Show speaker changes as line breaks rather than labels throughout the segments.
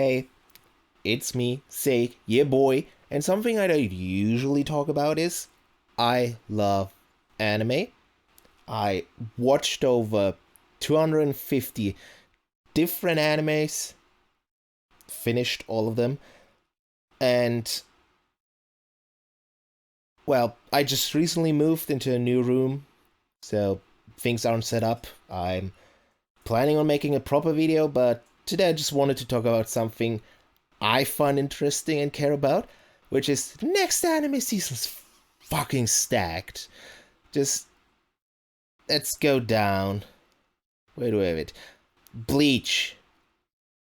Hey, it's me, Zeyc, yeah boy, and something I don't usually talk about is I love anime. I watched over 250 different animes, finished all of them, and well, I just recently moved into a new room, so things aren't set up. I'm planning on making a proper video, but today I just wanted to talk about something I find interesting and care about, which is next anime season's fucking stacked. Just let's go down. Where do I have it? Bleach.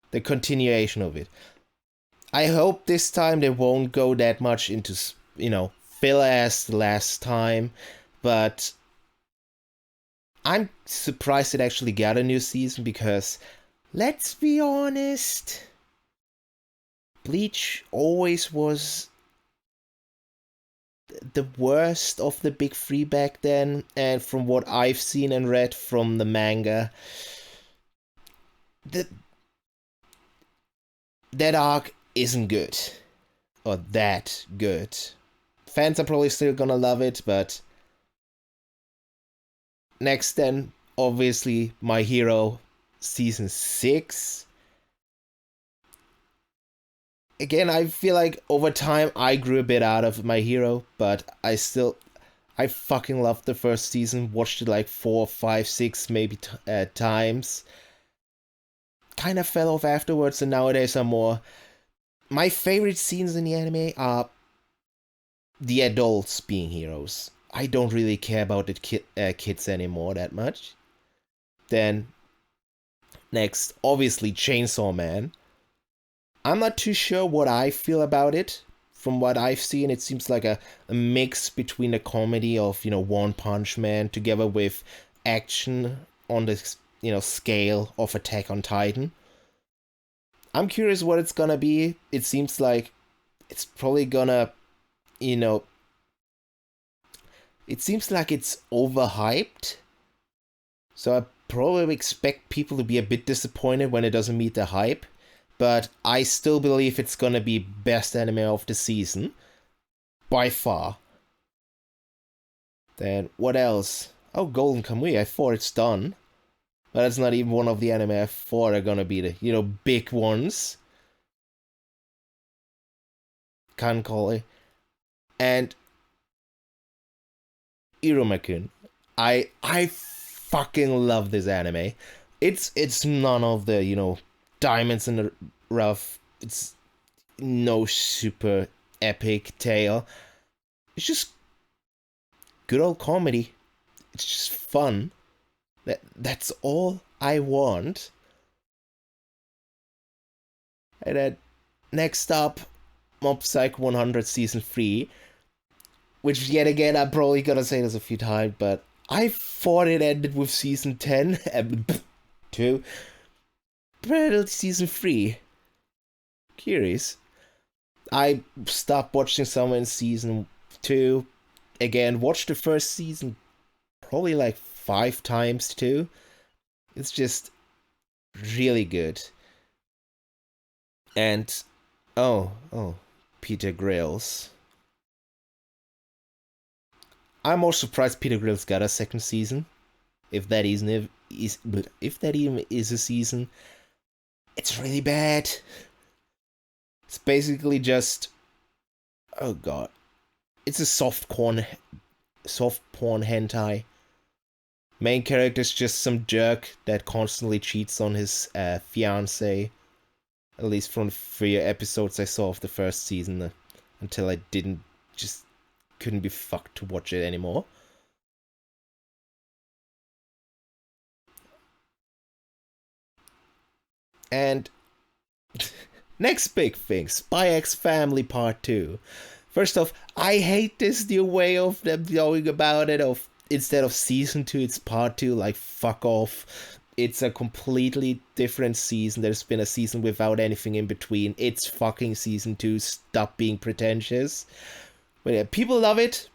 The continuation of it. I hope this time they won't go that much into, filler as the last time, but I'm surprised it actually got a new season because, let's be honest, Bleach always was the worst of the big three back then, and from what I've seen and read from the manga, that arc isn't good. Or that good. Fans are probably still gonna love it, but next then, obviously, My Hero Season 6. Again, I feel like over time I grew a bit out of My Hero, but I fucking loved the first season. Watched it like 4, 5, 6 maybe times. Kind of fell off afterwards, and nowadays I'm more. My favorite scenes in the anime are the adults being heroes. I don't really care about the kids anymore that much. Then, next, obviously, Chainsaw Man. I'm not too sure what I feel about it. From what I've seen, it seems like a mix between a comedy of, One Punch Man together with action on the, scale of Attack on Titan. I'm curious what it's gonna be. It seems like it's probably gonna, it seems like it's overhyped. So I probably expect people to be a bit disappointed when it doesn't meet the hype. But I still believe it's gonna be best anime of the season. By far. Then, what else? Oh, Golden Kamuy, I thought it's done. But that's not even one of the anime I thought are gonna be the, big ones. Kankoli. And Irumakun. I fucking love this anime. It's none of the, diamonds in the rough. It's no super epic tale. It's just good old comedy. It's just fun. That's all I want. And then next up, Mob Psycho 100 Season 3, which yet again I'm probably gonna say this a few times, but I thought it ended with Season 10 and 2. But Season 3. Curious. I stopped watching somewhere in Season 2. Again, watched the first season probably like 5 times too. It's just really good. And oh, Peter Grills. I'm more surprised Peter Grills got a second season. If that even is a season, it's really bad. It's basically just, oh god, it's a soft porn hentai. Main character is just some jerk that constantly cheats on his fiance. At least from the 3 episodes I saw of the first season, until I couldn't be fucked to watch it anymore. And next big thing, Spyx Family Part 2. First off, I hate this new way of them going about it, of instead of season 2, it's part 2, like fuck off. It's a completely different season. There's been a season without anything in between. It's fucking season 2. Stop being pretentious. But yeah, people love it.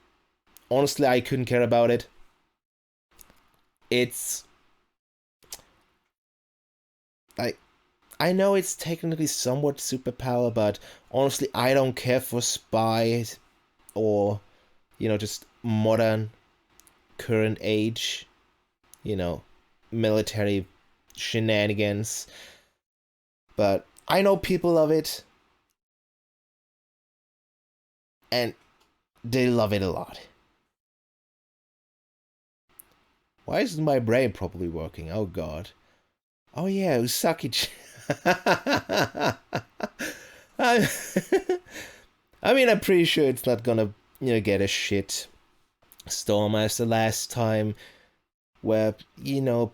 Honestly, I couldn't care about it. I know it's technically somewhat superpower, but honestly, I don't care for spies or, just modern, current age, military shenanigans. But I know people love it, and they love it a lot. Why isn't my brain properly working? Oh god. Oh yeah, uzaki-chan. I, I mean, I'm pretty sure it's not gonna, get a shit storm as the last time where,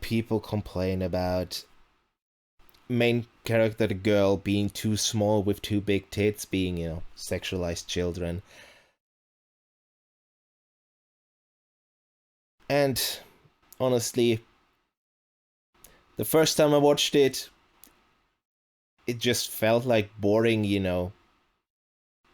people complain about main character, the girl, being too small with too big tits, being, sexualized children. And honestly, the first time I watched it, it just felt like boring,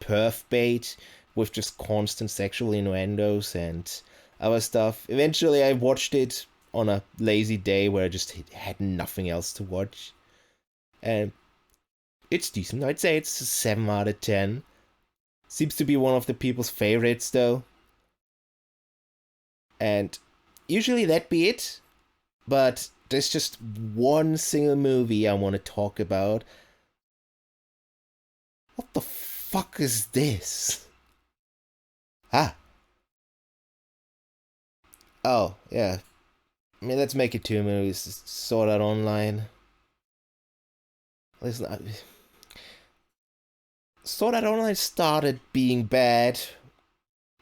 perf bait with just constant sexual innuendos and other stuff. Eventually, I watched it on a lazy day where I just had nothing else to watch. And it's decent. I'd say it's a 7 out of 10. Seems to be one of the people's favorites, though. And usually that'd be it. But there's just one single movie I want to talk about. What the fuck is this? Ah. Oh, yeah. I mean, let's make it 2 movies. Sword Art Online. Listen, Sword Art Online started being bad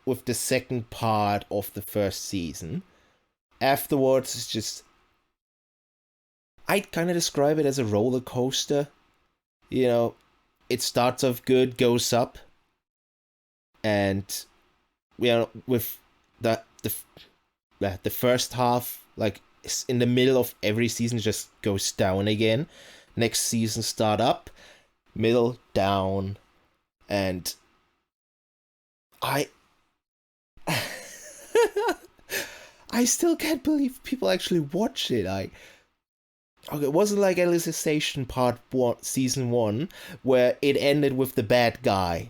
with the second part of the first season. Afterwards, it's just... I'd kind of describe it as a roller coaster. It starts off good, goes up, and with the first half, like in the middle of every season, just goes down again. Next season start up, middle down, and I I still can't believe people actually watch it. Okay, it wasn't like Alicization Part 1, Season 1, where it ended with the bad guy.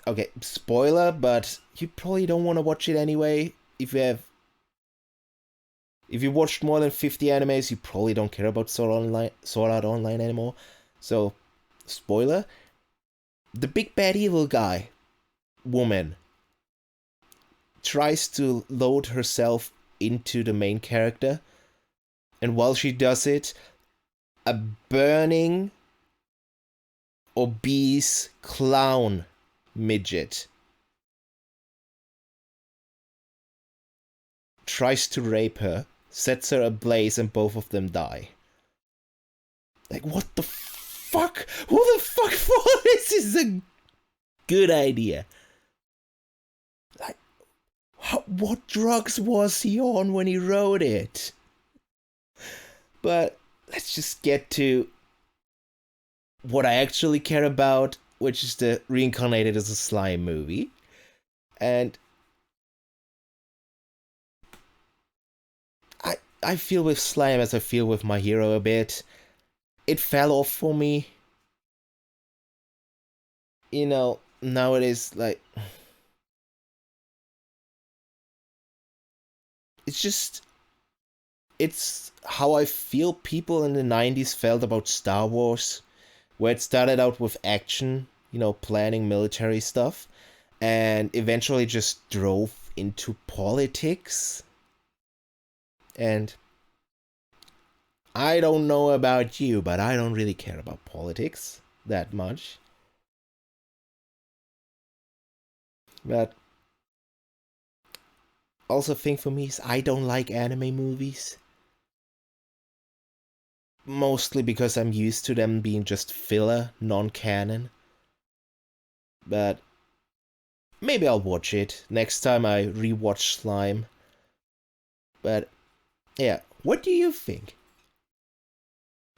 Okay, spoiler, but you probably don't want to watch it anyway. If you watched more than 50 animes, you probably don't care about Sword Art Online anymore. So, spoiler, the big bad evil guy, woman, tries to load herself into the main character. And while she does it, a burning, obese clown midget tries to rape her, sets her ablaze, and both of them die. Like, what the fuck? Who the fuck thought this is a good idea? Like, what drugs was he on when he wrote it? But let's just get to what I actually care about, which is the Reincarnated as a Slime movie. And I feel with Slime as I feel with My Hero a bit. It fell off for me. Now it is like... It's how I feel people in the 90s felt about Star Wars, where it started out with action, planning military stuff, and eventually just drove into politics. And I don't know about you, but I don't really care about politics that much. But also thing for me is I don't like anime movies. Mostly because I'm used to them being just filler, non-canon. But maybe I'll watch it next time I rewatch Slime. But yeah, what do you think?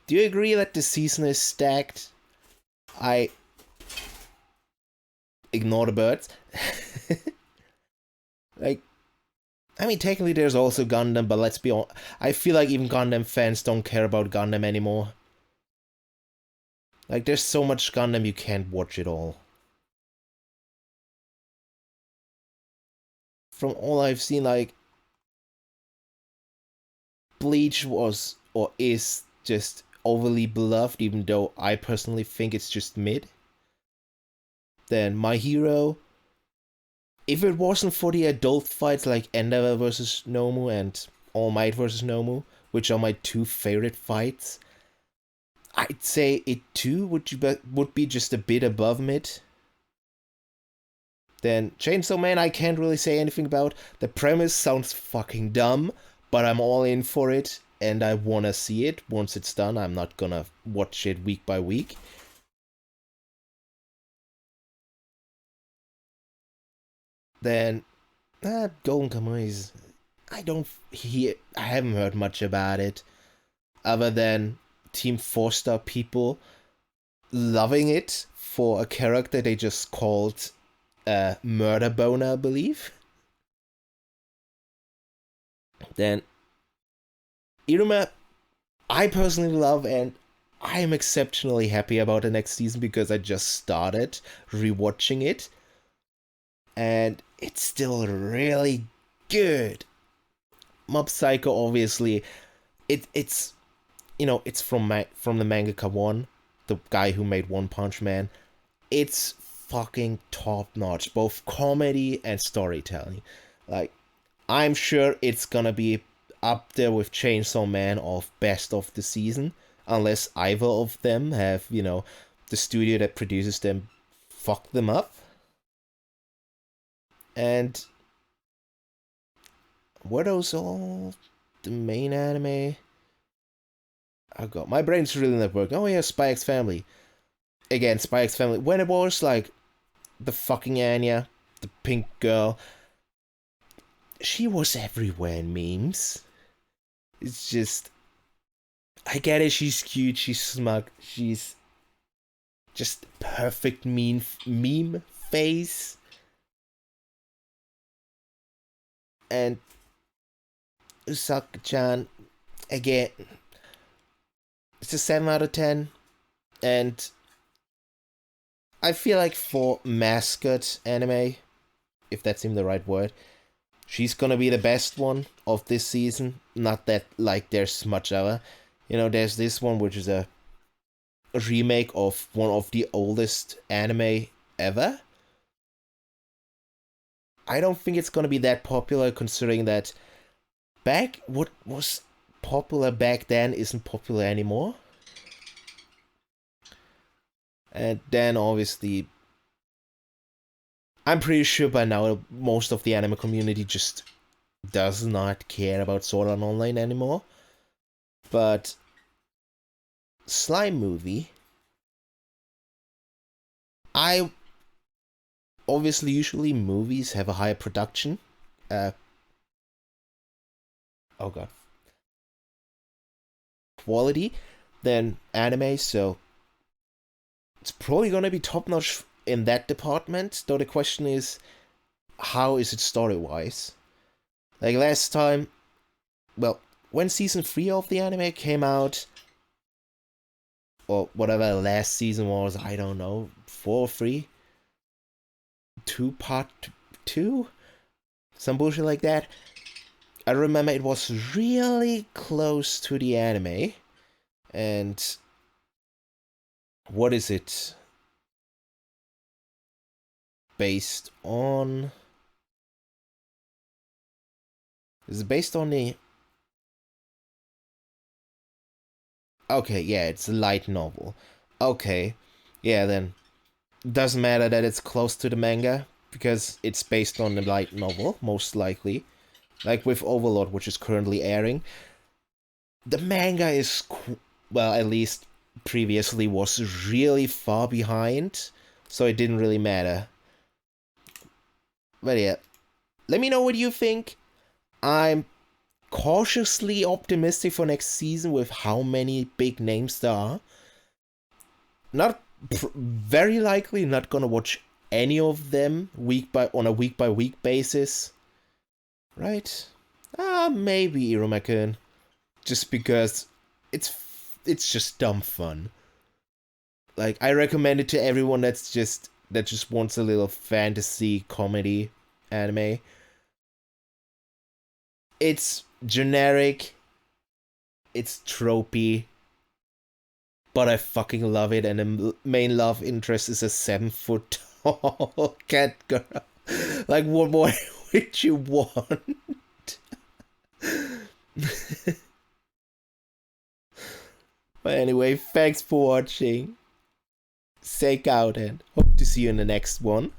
Do you agree that the season is stacked? I ignore the birds. I mean, technically there's also Gundam, but let's be honest, I feel like even Gundam fans don't care about Gundam anymore. Like, there's so much Gundam you can't watch it all. From all I've seen, like, Bleach was or is just overly beloved, even though I personally think it's just mid. Then My Hero, if it wasn't for the adult fights like Endeavor versus Nomu and All Might versus Nomu, which are my two favorite fights, I'd say it too would be just a bit above mid. Then Chainsaw Man, I can't really say anything about. The premise sounds fucking dumb, but I'm all in for it, and I wanna see it once it's done. I'm not gonna watch it week by week. Then, Golden Kamuy is... I haven't heard much about it, other than Team 4-star people loving it for a character they just called Murder Boner, I believe. Then Iruma, I personally love, and I am exceptionally happy about the next season because I just started rewatching it, and it's still really good. Mob Psycho, obviously, it's it's from the mangaka One, the guy who made One Punch Man. It's fucking top notch, both comedy and storytelling. Like, I'm sure it's gonna be up there with Chainsaw Man of best of the season, unless either of them have, the studio that produces them fuck them up. And were those all the main anime? Oh god, my brain's really not working. Oh yeah, Spyx Family. Again, Spyx Family. When it was like the fucking Anya, the pink girl, she was everywhere in memes. It's just, I get it, she's cute, she's smug, she's just perfect meme face. And Uzaki-chan, again, it's a 7 out of 10. And I feel like for mascot anime, if that's even the right word, she's gonna be the best one of this season. Not that, like, there's much other. There's this one, which is a remake of one of the oldest anime ever. I don't think it's gonna be that popular, considering that what was popular back then isn't popular anymore. And then, obviously, I'm pretty sure by now most of the anime community just does not care about Sword Art Online anymore. But Slime Movie, usually movies have a higher production. Oh god. Quality than anime, so it's probably gonna be top notch in that department. Though the question is, how is it story wise? Like last time, well, when season 3 of the anime came out, or whatever last season was, I don't know, 4 or 3, 2 part 2, some bullshit like that. I remember it was really close to the anime, and what is it based on? Is it based on the... Okay, yeah, it's a light novel. Okay, yeah, then doesn't matter that it's close to the manga, because it's based on the light novel, most likely. Like with Overlord, which is currently airing. The manga is, well, at least previously was really far behind, so it didn't really matter. But yeah, let me know what you think. I'm cautiously optimistic for next season with how many big names there are. Not very likely not gonna watch any of them on a week by week basis, right? Maybe Iruma-kun, just because it's just dumb fun. Like, I recommend it to everyone that just wants a little fantasy comedy anime. It's generic, it's tropey, but I fucking love it. And the main love interest is a 7-foot tall cat girl. Like, what more would you want? But anyway, thanks for watching. Zeyc out and hope to see you in the next one.